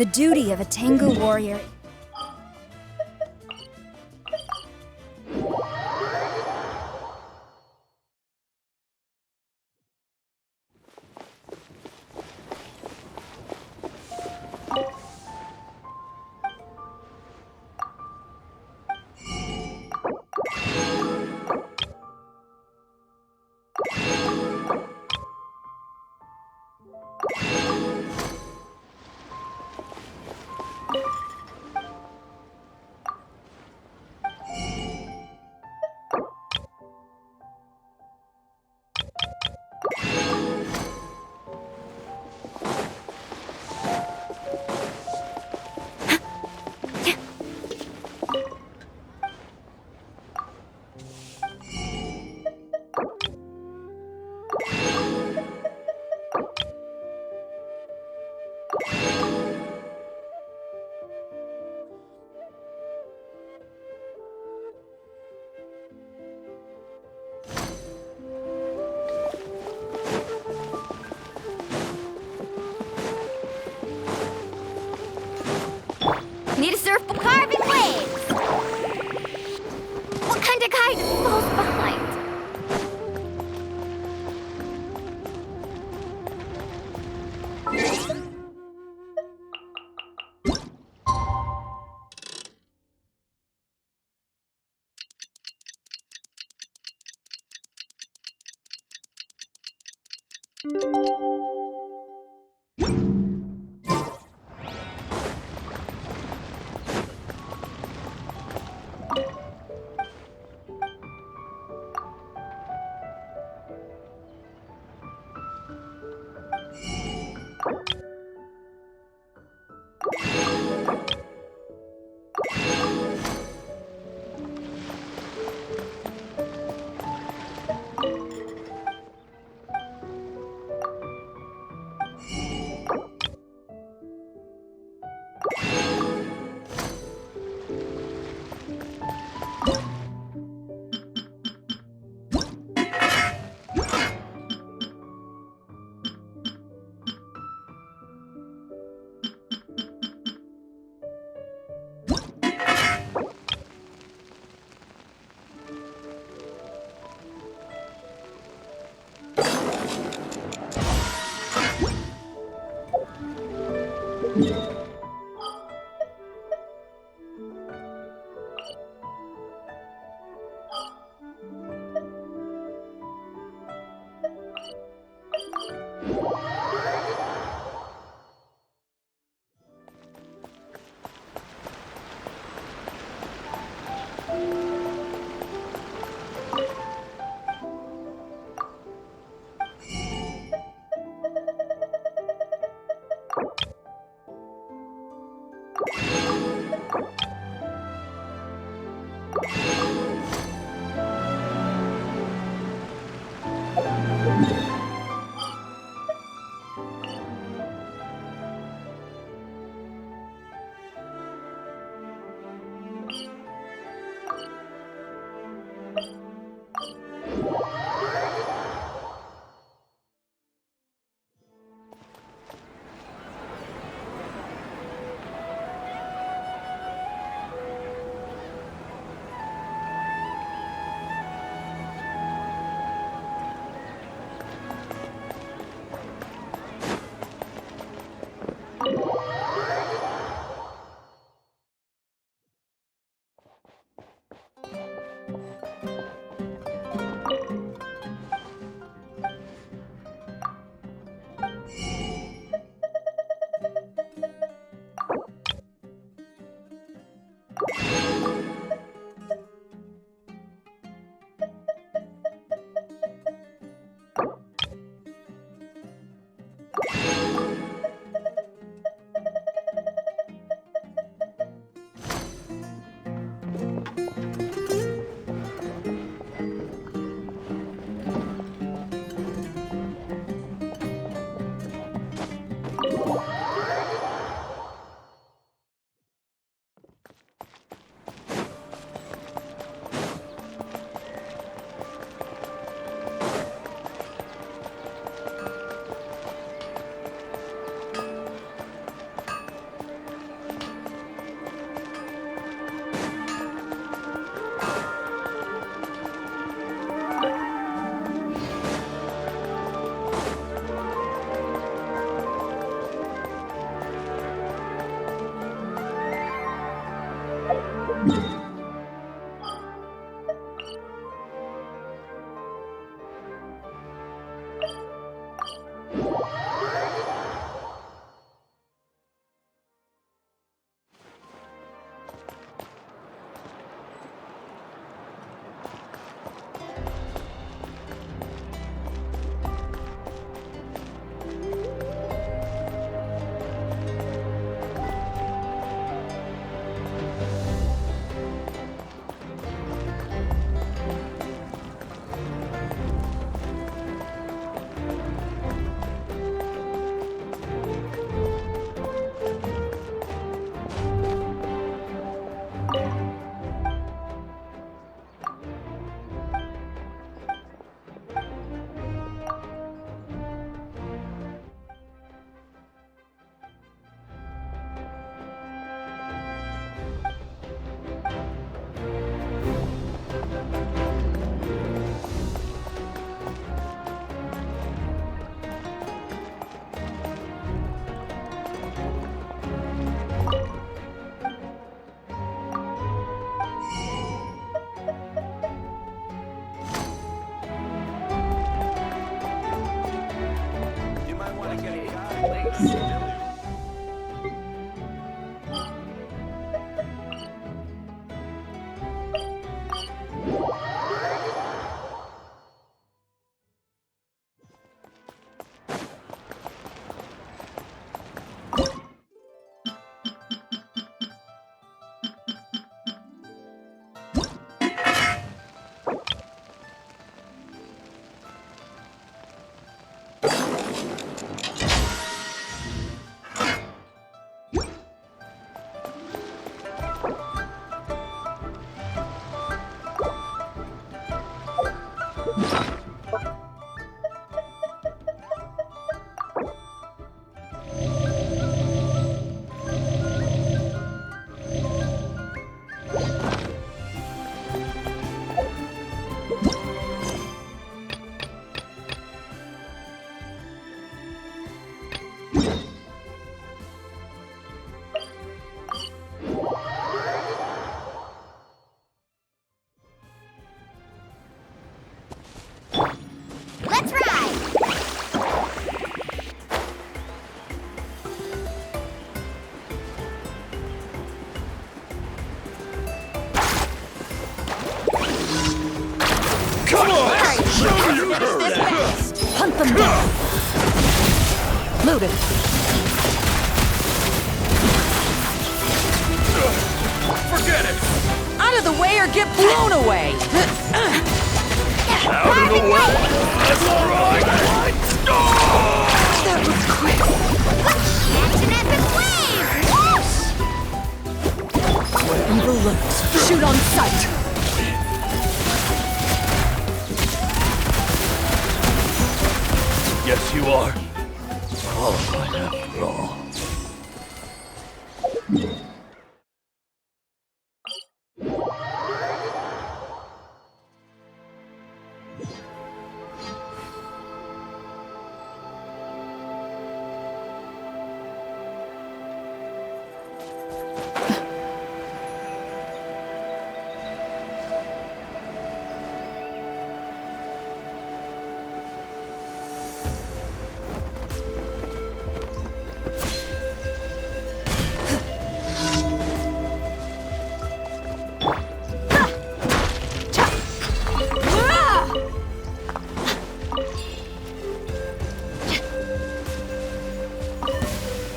The duty of a Tengu warrior. Need a surfboard carving waves! What kind of kite falls behind? them down. Loaded. Forget it! Out of the way or get blown away. Out of the way! That's alright! That was quick. Action epic wave! Whoosh! Where evil lurks, shoot on sight. Yes, you are. Qualified after all.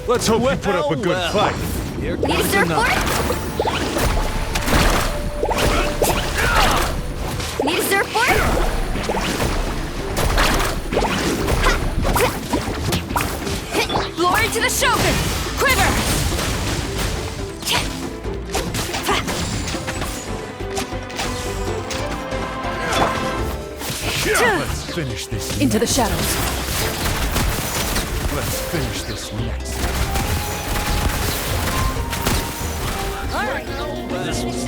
Let's hope you put up a good fight. Here Need a comes surfboard? another. Need a surfboard? Glory to the Shogun! Quiver! Let's finish this. Into the shadows. Let's finish this next.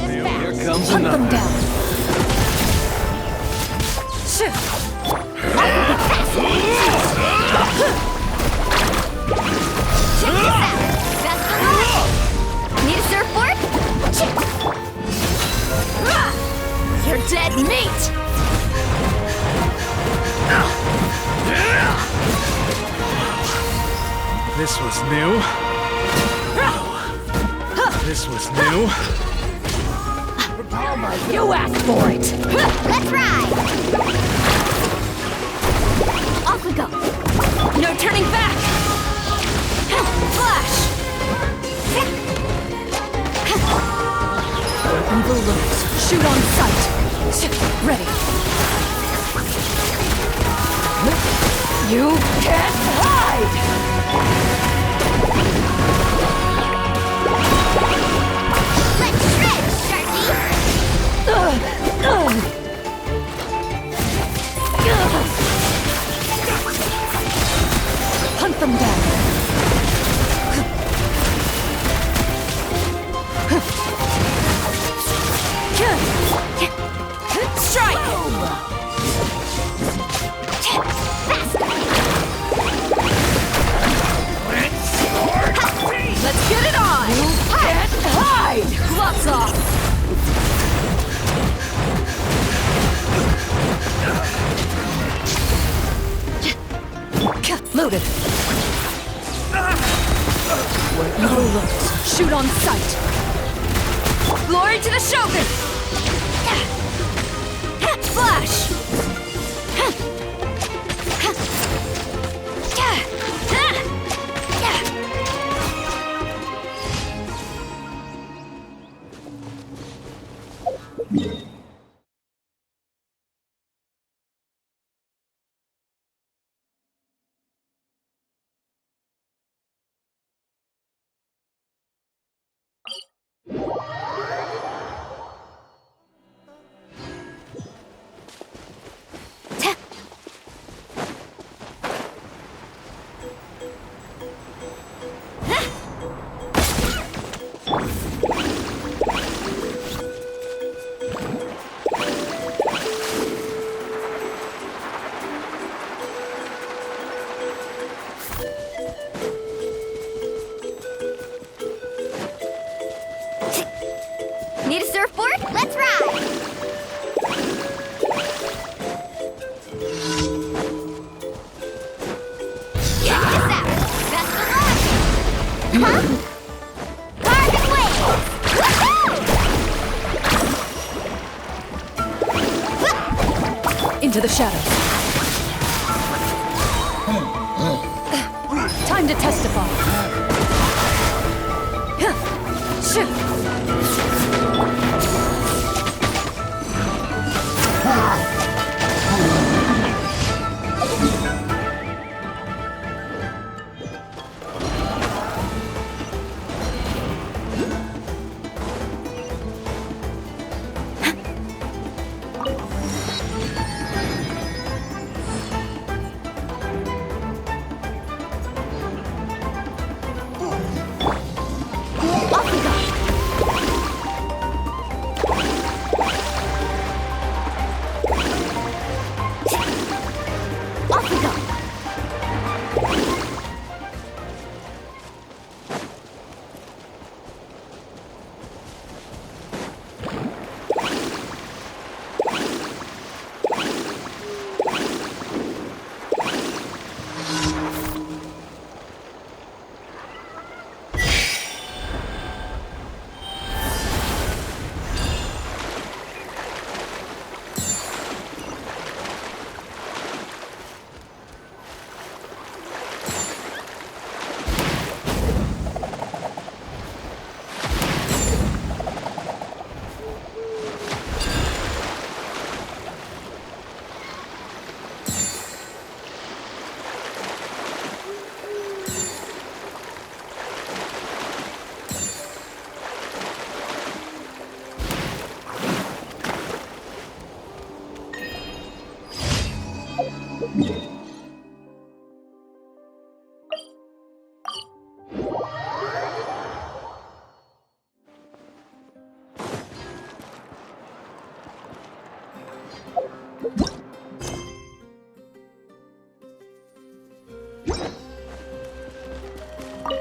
Here comes Hunt them another. down. Check this out! Best of luck! Need a surfboard? You're dead meat! This was new. This was new. You asked for it! Let's ride! Off we go! No turning back! Flash! Where evil lurks, shoot on sight! Ready! You can't hide! Let's shred, Sharky! Hunt them down! Strike! Let's get it on! Can't hide! Gloves off! Loaded. Where evil lurks, shoot on sight. Glory to the Shogun! Flash! Need a surfboard? Let's ride! Check this out! Best of luck! Huh? Carbon wave! Woohoo! Into the shadows. to testify.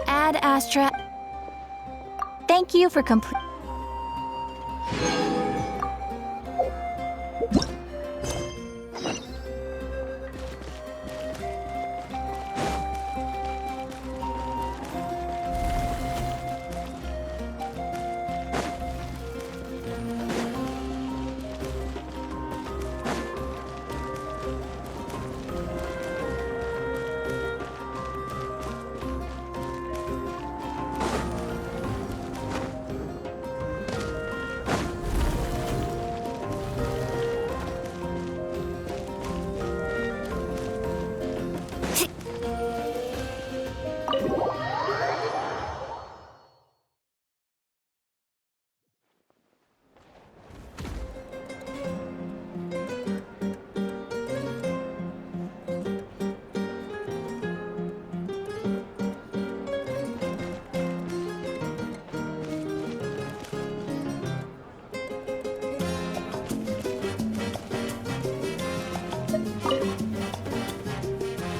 Ad Astra. Thank you for complete.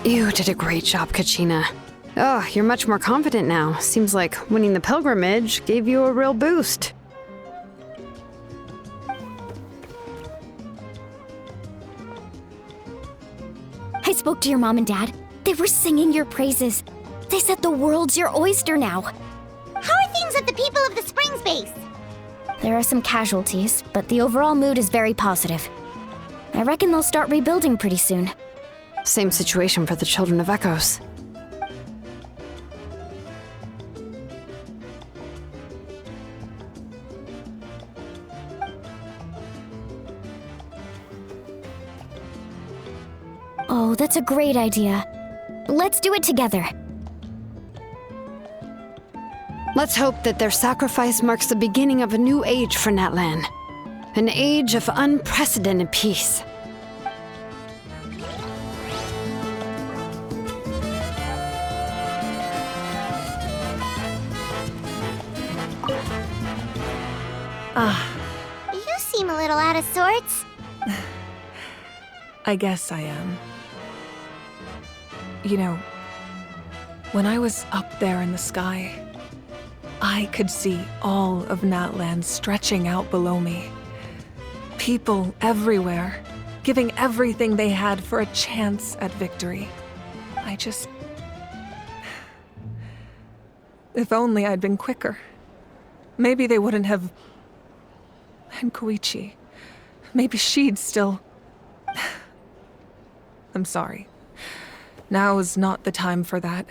You did a great job, Kachina. Oh, you're much more confident now. Seems like winning the pilgrimage gave you a real boost. I spoke to your mom and dad. They were singing your praises. They said the world's your oyster now. How are things at the People of the Springs base? There are some casualties, but the overall mood is very positive. I reckon they'll start rebuilding pretty soon. Same situation for the Children of Echoes. Oh, that's a great idea. Let's do it together. Let's hope that their sacrifice marks the beginning of a new age for Natlan. An age of unprecedented peace. You seem a little out of sorts. I guess I am. You know, when I was up there in the sky, I could see all of Natlan stretching out below me. People everywhere, giving everything they had for a chance at victory. If only I'd been quicker. Maybe they wouldn't have... And Koichi. Maybe she'd still... I'm sorry. Now is not the time for that.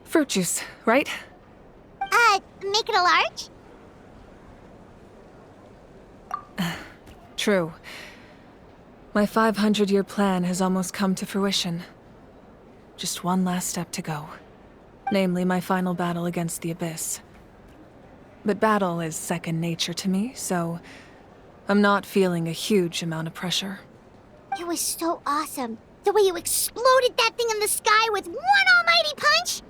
Fruit juice, right? Make it a large? True. My 500-year plan has almost come to fruition. Just one last step to go. Namely, my final battle against the Abyss. But battle is second nature to me, so I'm not feeling a huge amount of pressure. It was so awesome. The way you exploded that thing in the sky with one almighty punch!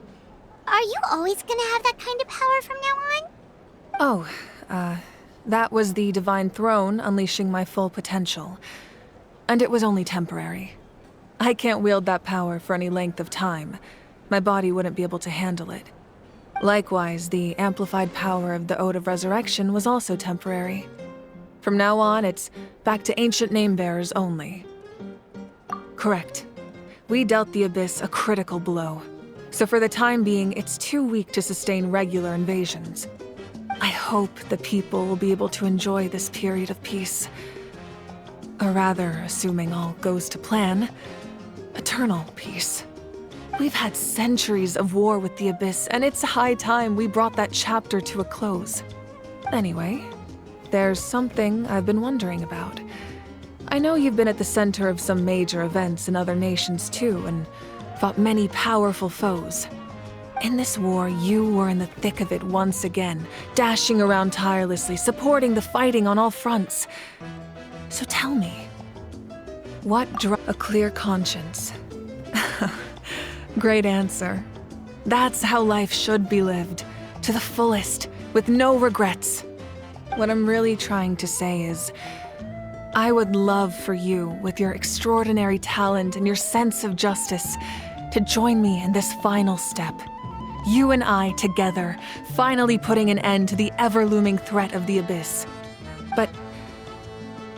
Are you always gonna have that kind of power from now on? Oh, that was the Divine Throne unleashing my full potential. And it was only temporary. I can't wield that power for any length of time. My body wouldn't be able to handle it. Likewise, the amplified power of the Ode of Resurrection was also temporary. From now on, it's back to ancient name-bearers only. Correct. We dealt the Abyss a critical blow. So for the time being, it's too weak to sustain regular invasions. I hope the people will be able to enjoy this period of peace. Or rather, assuming all goes to plan, eternal peace. We've had centuries of war with the Abyss, and it's high time we brought that chapter to a close. Anyway, there's something I've been wondering about. I know you've been at the center of some major events in other nations too, and fought many powerful foes. In this war, you were in the thick of it once again, dashing around tirelessly, supporting the fighting on all fronts. So tell me, what a clear conscience? Great answer. That's how life should be lived, to the fullest, with no regrets. What I'm really trying to say is, I would love for you, with your extraordinary talent and your sense of justice, to join me in this final step. You and I together, finally putting an end to the ever-looming threat of the Abyss. But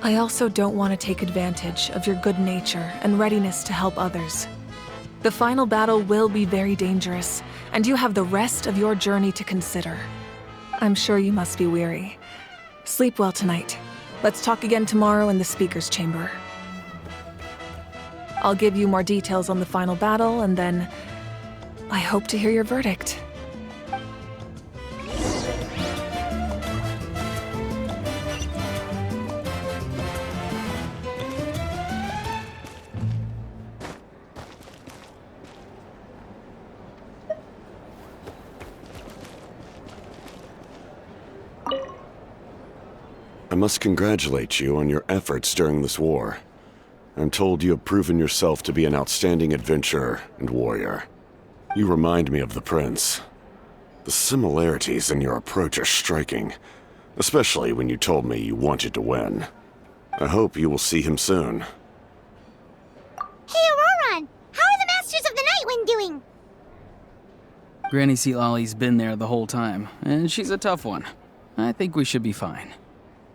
I also don't want to take advantage of your good nature and readiness to help others. The final battle will be very dangerous, and you have the rest of your journey to consider. I'm sure you must be weary. Sleep well tonight. Let's talk again tomorrow in the speaker's chamber. I'll give you more details on the final battle, and then I hope to hear your verdict. I must congratulate you on your efforts during this war. I'm told you have proven yourself to be an outstanding adventurer and warrior. You remind me of the Prince. The similarities in your approach are striking, especially when you told me you wanted to win. I hope you will see him soon. Hey, Auroron! How are the Masters of the Nightwind doing? Granny Sealolly's been there the whole time, and she's a tough one. I think we should be fine.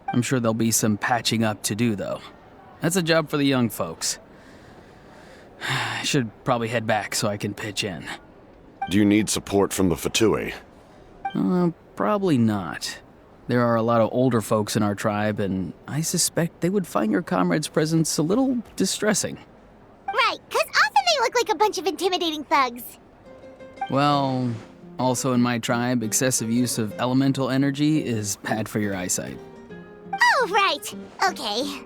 I'm sure there'll be some patching up to do, though. That's a job for the young folks. I should probably head back so I can pitch in. Do you need support from the Fatui? Probably not. There are a lot of older folks in our tribe, and I suspect they would find your comrade's presence a little distressing. Right, 'cause often they look like a bunch of intimidating thugs. Well, also in my tribe, excessive use of elemental energy is bad for your eyesight. Oh, right. Okay.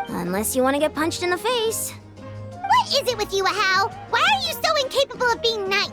Unless you want to get punched in the face. What is it with you, Ahau? Why are you so incapable of being nice?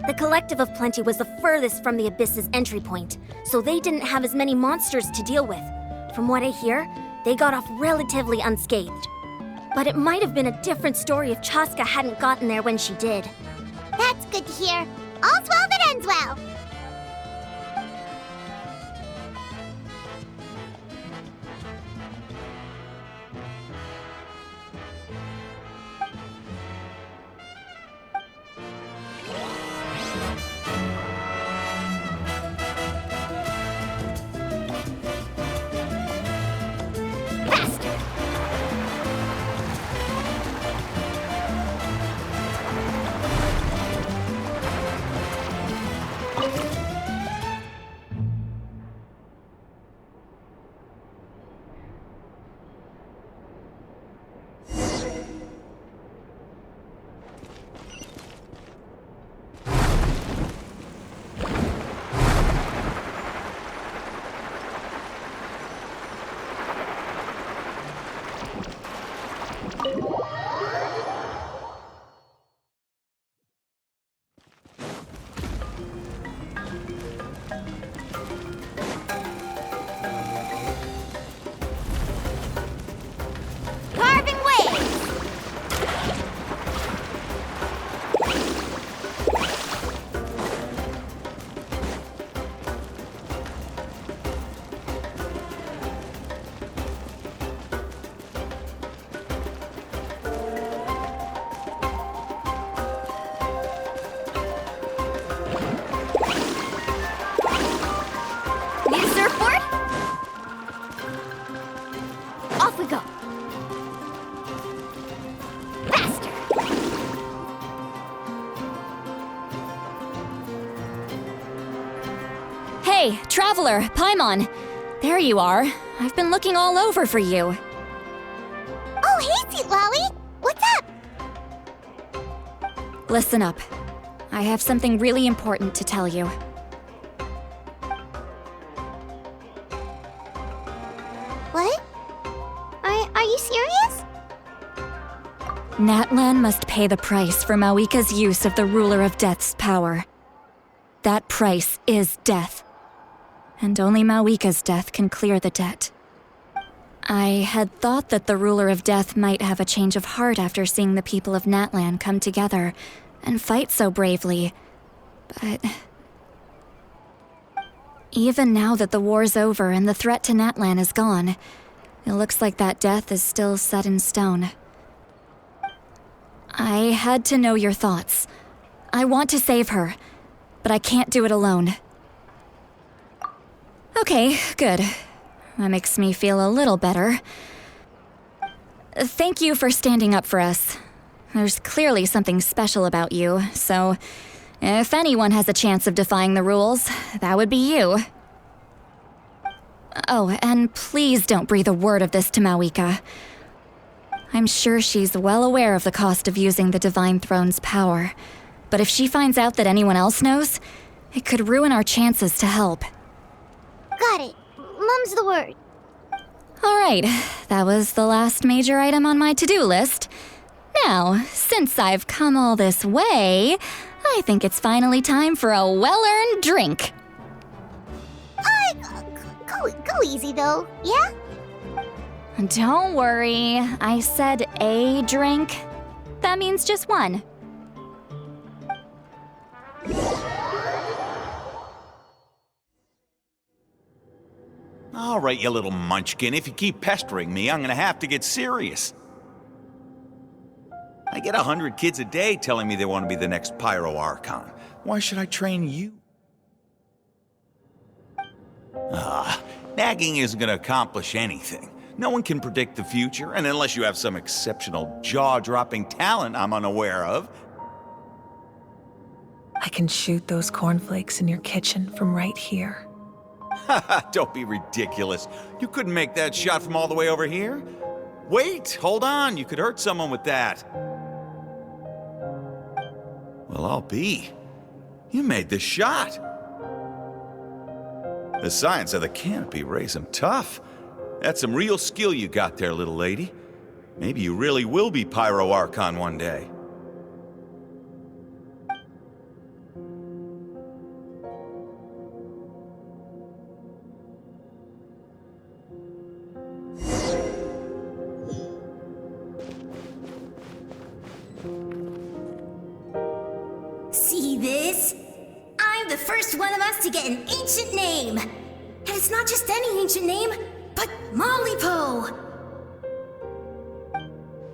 The Collective of Plenty was the furthest from the Abyss's entry point, so they didn't have as many monsters to deal with. From what I hear, they got off relatively unscathed. But it might have been a different story if Chaska hadn't gotten there when she did. That's good to hear. All's well that ends well. Carving waves! Need a surfboard? Off we go. Faster! Hey, Traveler, Paimon! There you are. I've been looking all over for you. Oh, hey, Sweet Lolly! What's up? Listen up. I have something really important to tell you. What? Are you serious? Natlan must pay the price for Mawika's use of the Ruler of Death's power. That price is death. And only Mawika's death can clear the debt. I had thought that the Ruler of Death might have a change of heart after seeing the people of Natlan come together and fight so bravely, but... Even now that the war's over and the threat to Natlan is gone, it looks like that death is still set in stone. I had to know your thoughts. I want to save her, but I can't do it alone. Okay, good. That makes me feel a little better. Thank you for standing up for us. There's clearly something special about you, so if anyone has a chance of defying the rules, that would be you. Oh, and please don't breathe a word of this to Mawika. I'm sure she's well aware of the cost of using the Divine Throne's power, but if she finds out that anyone else knows, it could ruin our chances to help. Got it. Mum's the word. All right, that was the last major item on my to-do list. Now, since I've come all this way, I think it's finally time for a well-earned drink. Go easy though, yeah? Don't worry, I said a drink. That means just one. All right, you little munchkin. If you keep pestering me, I'm gonna have to get serious. I get 100 kids a day telling me they want to be the next Pyro Archon. Why should I train you? Nagging isn't gonna accomplish anything. No one can predict the future, and unless you have some exceptional jaw-dropping talent I'm unaware of. I can shoot those cornflakes in your kitchen from right here. Don't be ridiculous. You couldn't make that shot from all the way over here? Wait, hold on. You could hurt someone with that. Well, I'll be. You made the shot. The science of the canopy raised him tough. That's some real skill you got there, little lady. Maybe you really will be Pyro Archon one day. this. I'm the first one of us to get an ancient name. And it's not just any ancient name, but Malipo.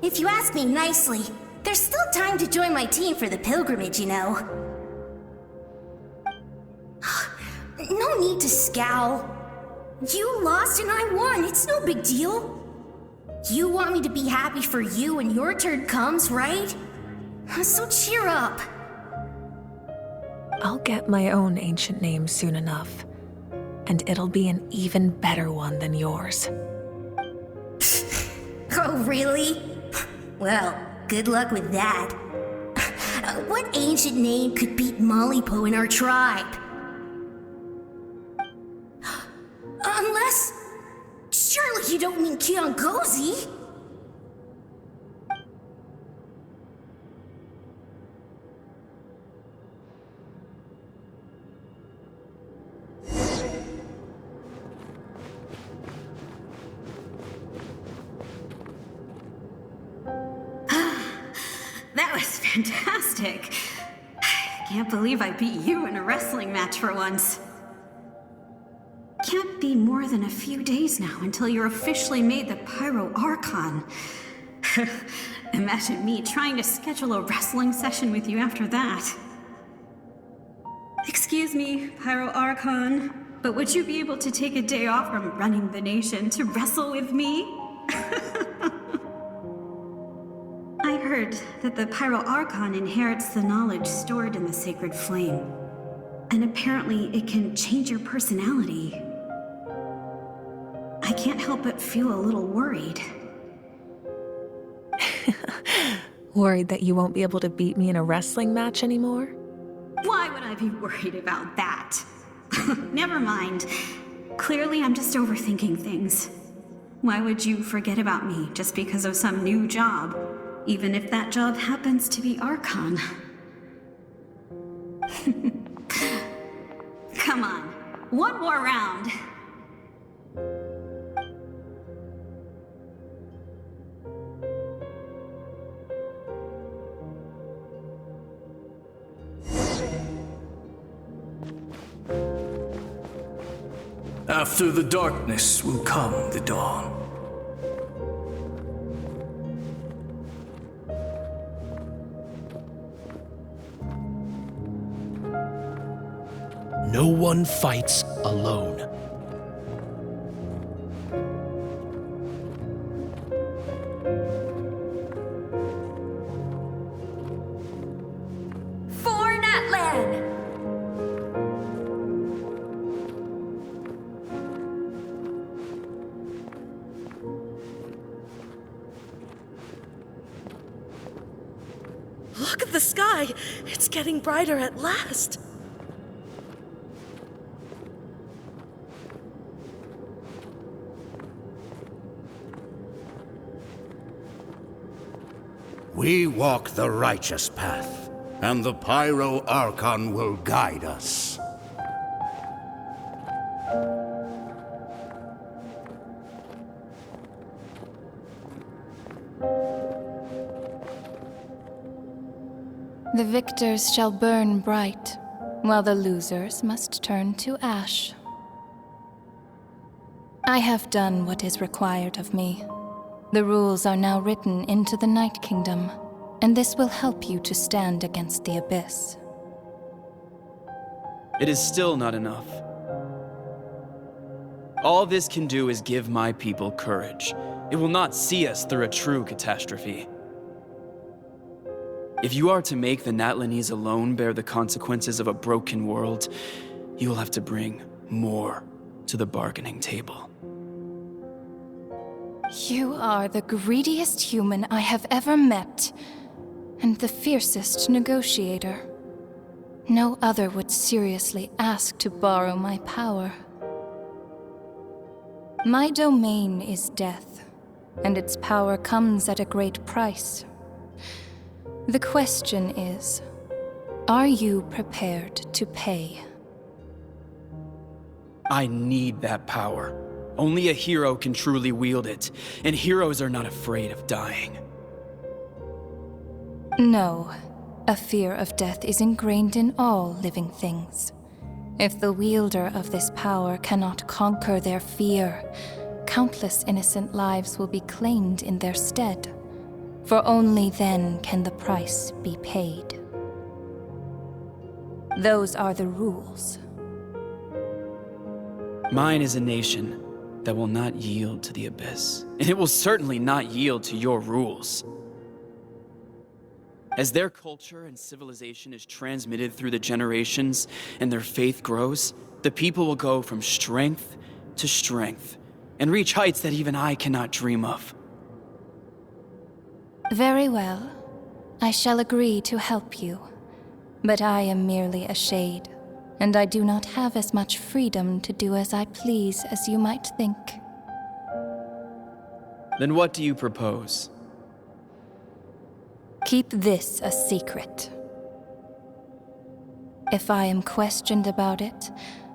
If you ask me nicely, there's still time to join my team for the pilgrimage, you know. No need to scowl. You lost and I won, it's no big deal. You want me to be happy for you when your turn comes, right? So cheer up. I'll get my own ancient name soon enough, and it'll be an even better one than yours. Oh, really? Well, good luck with that. What ancient name could beat Malipo in our tribe? Unless... surely you don't mean Kiangozi? That was fantastic. I can't believe I beat you in a wrestling match for once. Can't be more than a few days now until you're officially made the Pyro Archon. Imagine me trying to schedule a wrestling session with you after that. Excuse me, Pyro Archon, but would you be able to take a day off from running the nation to wrestle with me? I heard that the Pyro Archon inherits the knowledge stored in the sacred flame. And apparently it can change your personality. I can't help but feel a little worried. Worried that you won't be able to beat me in a wrestling match anymore? Why would I be worried about that? Never mind. Clearly I'm just overthinking things. Why would you forget about me just because of some new job? Even if that job happens to be Archon. Come on, one more round. After the darkness will come the dawn. No one fights alone. For Natlan! Look at the sky! It's getting brighter at last! We walk the righteous path, and the Pyro Archon will guide us. The victors shall burn bright, while the losers must turn to ash. I have done what is required of me. The rules are now written into the Night Kingdom, and this will help you to stand against the Abyss. It is still not enough. All this can do is give my people courage. It will not see us through a true catastrophe. If you are to make the Natlanese alone bear the consequences of a broken world, you will have to bring more to the bargaining table. You are the greediest human I have ever met, and the fiercest negotiator. No other would seriously ask to borrow my power. My domain is death, and its power comes at a great price. The question is, are you prepared to pay? I need that power. Only a hero can truly wield it, and heroes are not afraid of dying. No, A fear of death is ingrained in all living things. If the wielder of this power cannot conquer their fear, countless innocent lives will be claimed in their stead. For only then can the price be paid. Those are the rules. Mine is a nation that will not yield to the Abyss, and it will certainly not yield to your rules. As their culture and civilization is transmitted through the generations and their faith grows, the people will go from strength to strength and reach heights that even I cannot dream of. Very well. I shall agree to help you. But I am merely a shade, and I do not have as much freedom to do as I please as you might think. Then what do you propose? Keep this a secret. If I am questioned about it,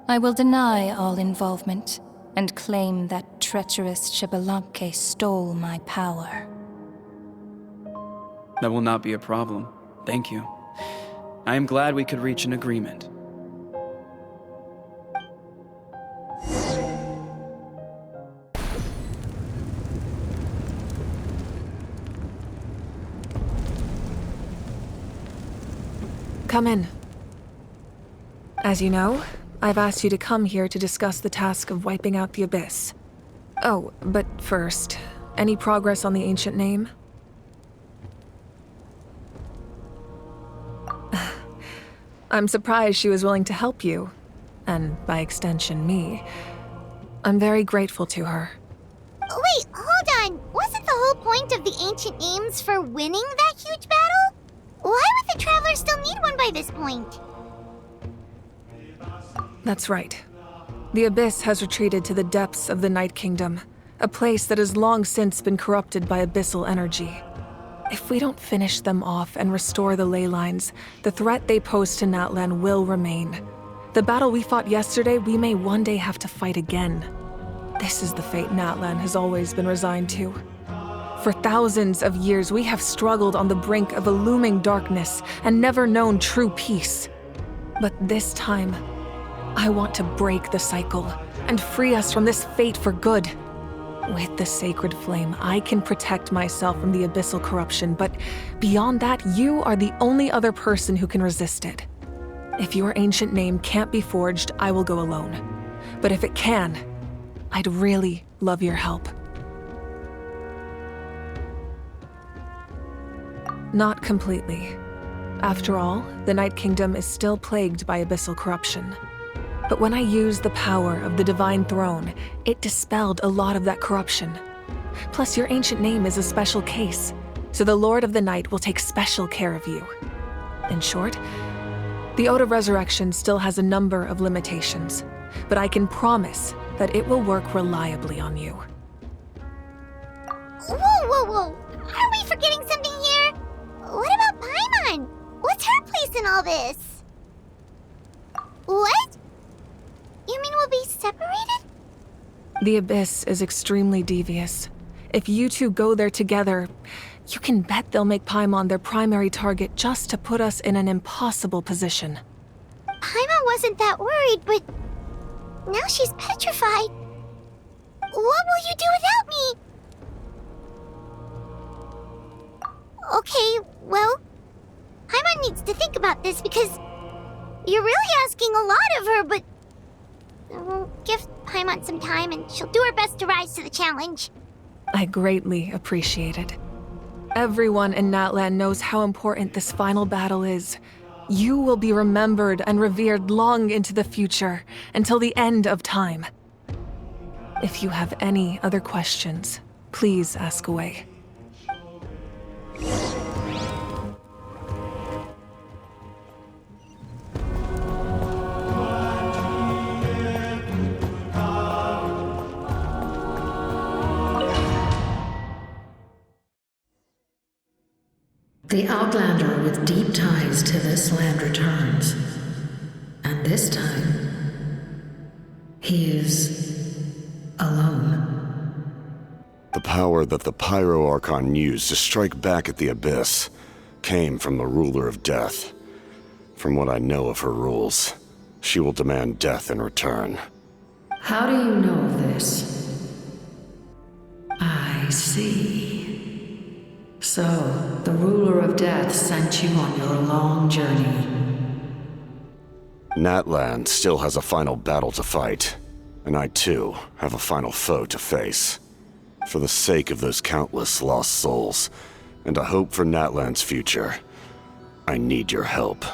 I will deny all involvement and claim that treacherous Xbalanque stole my power. That will not be a problem. Thank you. I am glad we could reach an agreement. Come in. As you know, I've asked you to come here to discuss the task of wiping out the Abyss. Oh, but first, any progress on the ancient name? I'm surprised she was willing to help you, and by extension me. I'm very grateful to her. Wait, hold on. Wasn't the whole point of the ancient names for winning that huge battle? Why would the Traveler still need one by this point? That's right. The Abyss has retreated to the depths of the Night Kingdom, a place that has long since been corrupted by abyssal energy. If we don't finish them off and restore the ley lines, the threat they pose to Natlan will remain. The battle we fought yesterday, we may one day have to fight again. This is the fate Natlan has always been resigned to. For thousands of years, we have struggled on the brink of a looming darkness and never known true peace. But this time, I want to break the cycle and free us from this fate for good. With the sacred flame, I can protect myself from the abyssal corruption, but beyond that, you are the only other person who can resist it. If your ancient name can't be forged, I will go alone. But if it can, I'd really love your help. Not completely. After all, the Night Kingdom is still plagued by abyssal corruption. But when I used the power of the Divine Throne, it dispelled a lot of that corruption. Plus, your ancient name is a special case, so the Lord of the Night will take special care of you. In short, the Ode of Resurrection still has a number of limitations, but I can promise that it will work reliably on you. Whoa. Are we forgetting something here? What about Paimon? What's her place in all this? What? You mean we'll be separated? The Abyss is extremely devious. If you two go there together, you can bet they'll make Paimon their primary target just to put us in an impossible position. Paimon wasn't that worried, but now she's petrified. What will you do without me? Okay, well, Paimon needs to think about this because you're really asking a lot of her, but we'll give Paimon some time and she'll do her best to rise to the challenge. I greatly appreciate it. Everyone in Natlan knows how important this final battle is. You will be remembered and revered long into the future, until the end of time. If you have any other questions, please ask away. The Outlander with deep ties to this land returns. And this time, he is alone. The power that the Pyro Archon used to strike back at the Abyss. came from the ruler of death. From what I know of her rules, she will demand death in return. How do you know of this? I see. So, the ruler of death sent you on your long journey. Natlan still has a final battle to fight, and I too have a final foe to face. For the sake of those countless lost souls, and a hope for Natlan's future, I need your help.